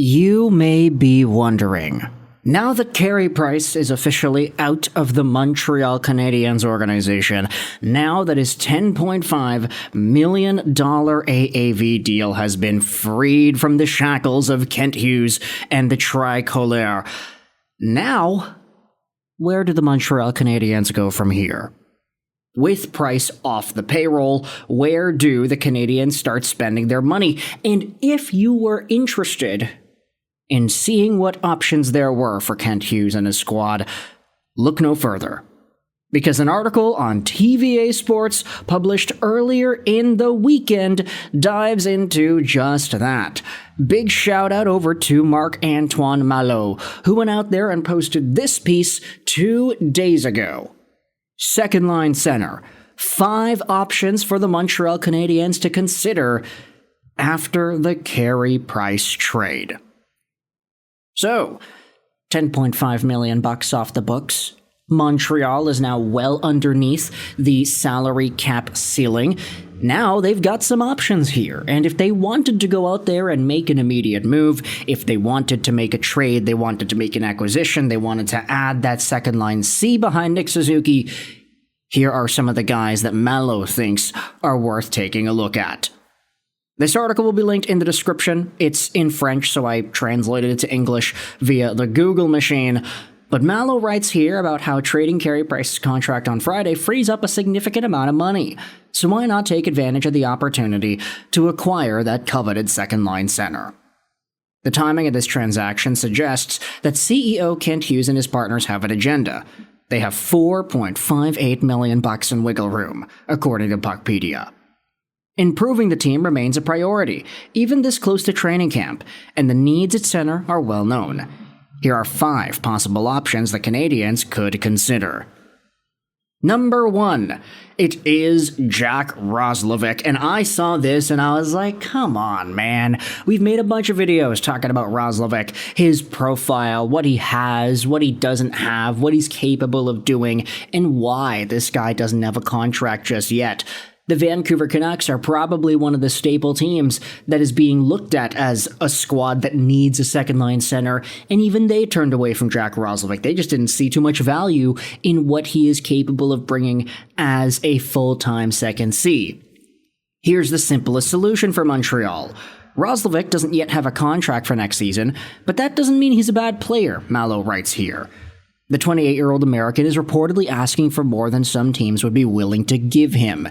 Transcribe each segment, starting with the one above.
You may be wondering, now that Carey Price is officially out of the Montreal Canadiens organization, now that his $10.5 million AAV deal has been freed from the shackles of Kent Hughes and the Tricolor, now, where do the Montreal Canadiens go from here? With Price off the payroll, where do the Canadiens start spending their money? And if you were interested in seeing what options there were for Kent Hughes and his squad, look no further. Because an article on TVA Sports published earlier in the weekend dives into just that. Big shout out over to Marc-Antoine Malo, who went out there and posted this piece 2 days ago. Second line center. 5 options for the Montreal Canadiens to consider after the Carey Price trade. So, $10.5 million off the books. Montreal is now well underneath the salary cap ceiling. Now they've got some options here, and if they wanted to go out there and make an immediate move, if they wanted to make a trade, they wanted to make an acquisition, they wanted to add that second line C behind Nick Suzuki, here are some of the guys that Malo thinks are worth taking a look at. This article will be linked in the description. It's in French, so I translated it to English via the Google machine. But Malo writes here about how trading Carey Price's contract on Friday frees up a significant amount of money. So why not take advantage of the opportunity to acquire that coveted second-line center? The timing of this transaction suggests that CEO Kent Hughes and his partners have an agenda. They have $4.58 million in wiggle room, according to Puckpedia. Improving the team remains a priority, even this close to training camp, and the needs at center are well known. Here are 5 possible options the Canadiens could consider. Number 1, it is Jack Roslovic, and I saw this and I was like, come on, man. We've made a bunch of videos talking about Roslovic, his profile, what he has, what he doesn't have, what he's capable of doing, and why this guy doesn't have a contract just yet. The Vancouver Canucks are probably one of the staple teams that is being looked at as a squad that needs a second-line center, and even they turned away from Jack Roslovic. They just didn't see too much value in what he is capable of bringing as a full-time second C. Here's the simplest solution for Montreal. Roslovic doesn't yet have a contract for next season, but that doesn't mean he's a bad player, Malo writes here. The 28-year-old American is reportedly asking for more than some teams would be willing to give him.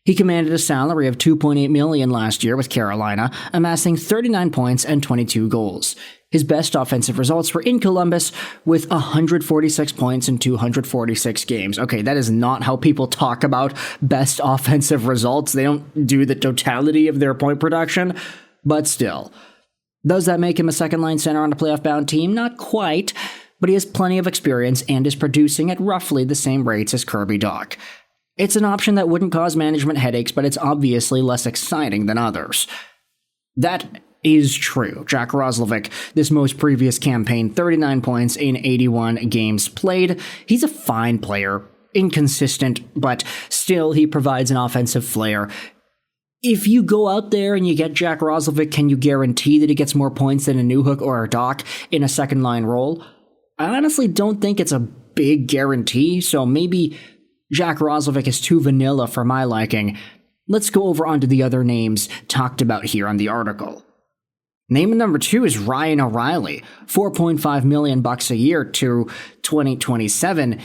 He commanded a salary of $2.8 million last year with Carolina, amassing 39 points and 22 goals. His best offensive results were in Columbus with 146 points in 246 games. Okay, that is not how people talk about best offensive results. They don't do the totality of their point production, but still. Does that make him a second-line center on a playoff-bound team? Not quite, but he has plenty of experience and is producing at roughly the same rates as Kirby Dach. It's an option that wouldn't cause management headaches, but it's obviously less exciting than others. That is true. Jack Roslovic, this most previous campaign, 39 points in 81 games played. He's a fine player, inconsistent, but still he provides an offensive flair. If you go out there and you get Jack Roslovic, can you guarantee that he gets more points than a Newhook or a Dach in a second-line role? I honestly don't think it's a big guarantee, so maybe Jack Roslovic is too vanilla for my liking. Let's go over onto the other names talked about here on the article. Name number 2 is Ryan O'Reilly, $4.5 million a year to 2027.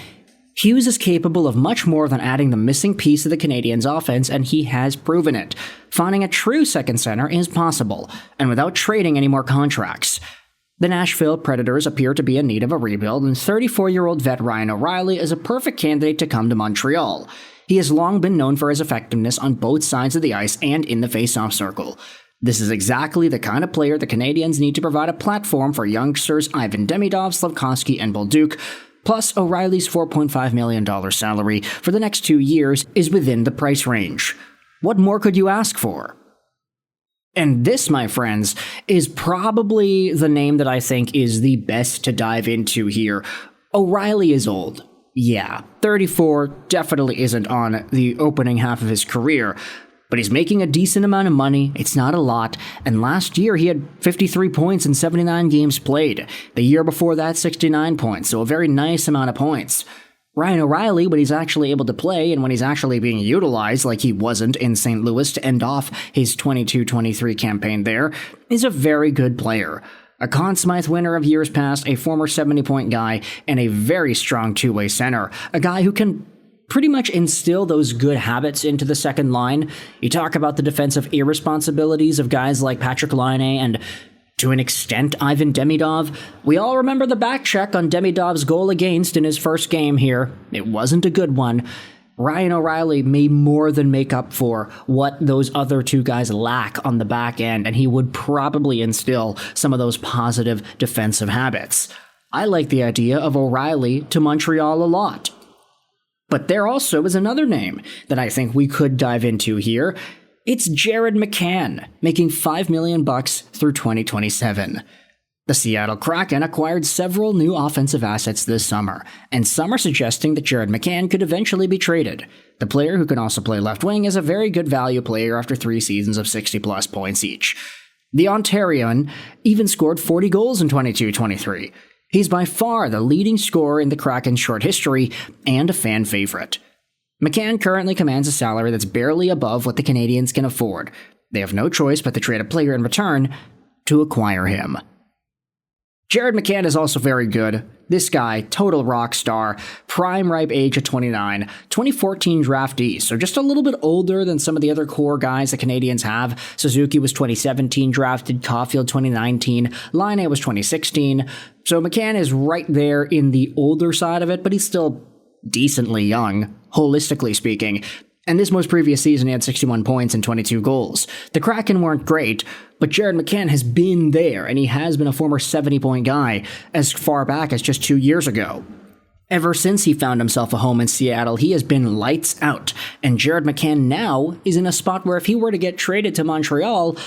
Hughes is capable of much more than adding the missing piece of the Canadiens' offense, and he has proven it. Finding a true second center is possible, and without trading any more contracts. The Nashville Predators appear to be in need of a rebuild, and 34-year-old vet Ryan O'Reilly is a perfect candidate to come to Montreal. He has long been known for his effectiveness on both sides of the ice and in the face-off circle. This is exactly the kind of player the Canadiens need to provide a platform for youngsters Ivan Demidov, Slafkovsky, and Bolduc. Plus, O'Reilly's $4.5 million salary for the next 2 years is within the price range. What more could you ask for? And this, my friends, is probably the name that I think is the best to dive into here. O'Reilly is old. Yeah, 34 definitely isn't on the opening half of his career. But he's making a decent amount of money. It's not a lot. And last year, he had 53 points in 79 games played. The year before that, 69 points. So a very nice amount of points. Ryan O'Reilly, when he's actually able to play and when he's actually being utilized like he wasn't in St. Louis to end off his 22-23 campaign there, is a very good player. A Conn Smythe winner of years past, a former 70-point guy, and a very strong two-way center. A guy who can pretty much instill those good habits into the second line. You talk about the defensive irresponsibilities of guys like Patrick Laine and, to an extent, Ivan Demidov. We all remember the back check on Demidov's goal against in his first game here. It wasn't a good one. Ryan O'Reilly may more than make up for what those other two guys lack on the back end, and he would probably instill some of those positive defensive habits. I like the idea of O'Reilly to Montreal a lot. But there also is another name that I think we could dive into here. It's Jared McCann, making $5 million through 2027. The Seattle Kraken acquired several new offensive assets this summer, and some are suggesting that Jared McCann could eventually be traded. The player, who can also play left wing, is a very good value player after 3 seasons of 60-plus points each. The Ontarian even scored 40 goals in 22-23. He's by far the leading scorer in the Kraken's short history and a fan favorite. McCann currently commands a salary that's barely above what the Canadiens can afford. They have no choice but to trade a player in return to acquire him. Jared McCann is also very good. This guy, total rock star, prime ripe age of 29, 2014 draftee, so just a little bit older than some of the other core guys the Canadiens have. Suzuki was 2017 drafted, Caulfield 2019, Laine was 2016. So McCann is right there in the older side of it, but he's still decently young, holistically speaking. And this most previous season, he had 61 points and 22 goals. The Kraken weren't great, but Jared McCann has been there, and he has been a former 70-point guy as far back as just 2 years ago. Ever since he found himself a home in Seattle, he has been lights out, and Jared McCann now is in a spot where if he were to get traded to Montreal,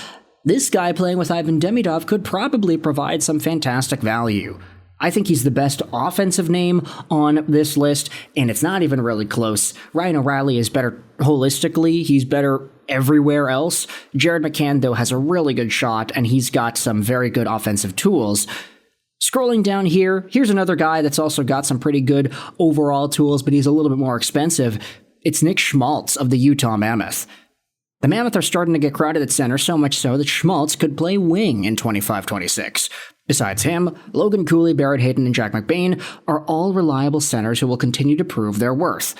this guy playing with Ivan Demidov could probably provide some fantastic value. I think he's the best offensive name on this list, and it's not even really close. Ryan O'Reilly is better holistically. He's better everywhere else. Jared McCann, though, has a really good shot, and he's got some very good offensive tools. Scrolling down here, here's another guy that's also got some pretty good overall tools, but he's a little bit more expensive. It's Nick Schmaltz of the Utah Mammoth. The Mammoth are starting to get crowded at center, so much so that Schmaltz could play wing in 25-26. Besides him, Logan Cooley, Barrett Hayton, and Jack McBain are all reliable centers who will continue to prove their worth.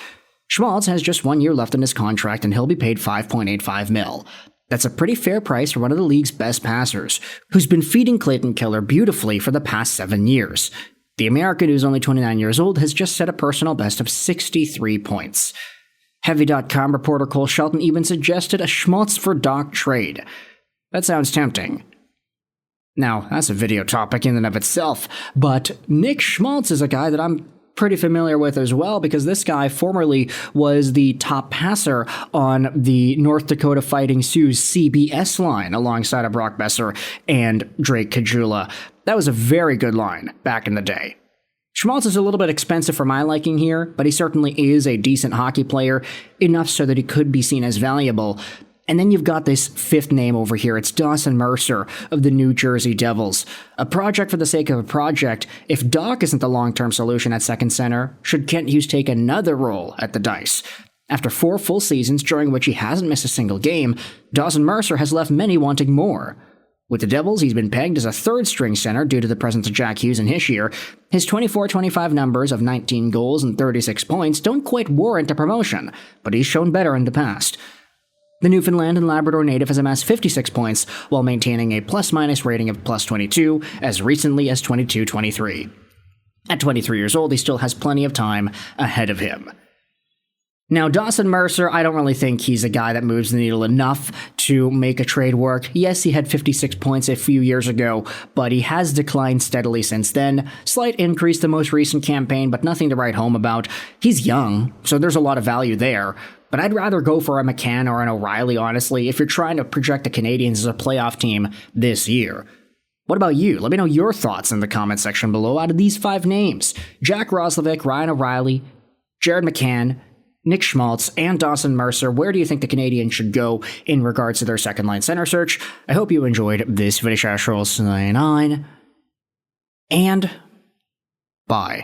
Schmaltz has just 1 year left on his contract, and he'll be paid $5.85 million. That's a pretty fair price for one of the league's best passers, who's been feeding Clayton Keller beautifully for the past 7 years. The American, who's only 29 years old, has just set a personal best of 63 points. Heavy.com reporter Cole Shelton even suggested a Schmaltz for Doc trade. That sounds tempting. Now, that's a video topic in and of itself, but Nick Schmaltz is a guy that I'm pretty familiar with as well, because this guy formerly was the top passer on the North Dakota Fighting Sioux CBS line alongside of Brock Besser and Drake Caggiula. That was a very good line back in the day. Schmaltz is a little bit expensive for my liking here, but he certainly is a decent hockey player, enough so that he could be seen as valuable. And then you've got this fifth name over here. It's Dawson Mercer of the New Jersey Devils. A project for the sake of a project. If Doc isn't the long-term solution at second center, should Kent Hughes take another role at the dice? After 4 full seasons during which he hasn't missed a single game, Dawson Mercer has left many wanting more. With the Devils, he's been pegged as a third-string center due to the presence of Jack Hughes in his year. His 24-25 numbers of 19 goals and 36 points don't quite warrant a promotion, but he's shown better in the past. The Newfoundland and Labrador native has amassed 56 points while maintaining a plus-minus rating of plus 22 as recently as 22-23. At 23 years old, he still has plenty of time ahead of him. Now, Dawson Mercer, I don't really think he's a guy that moves the needle enough to make a trade work. Yes, he had 56 points a few years ago, but he has declined steadily since then. Slight increase the most recent campaign, but nothing to write home about. He's young, so there's a lot of value there. But I'd rather go for a McCann or an O'Reilly, honestly, if you're trying to project the Canadiens as a playoff team this year. What about you? Let me know your thoughts in the comment section below out of these 5 names. Jack Roslovic, Ryan O'Reilly, Jared McCann, Nick Schmaltz, and Dawson Mercer. Where do you think the Canadiens should go in regards to their second-line center search? I hope you enjoyed this video. Sign on, and bye.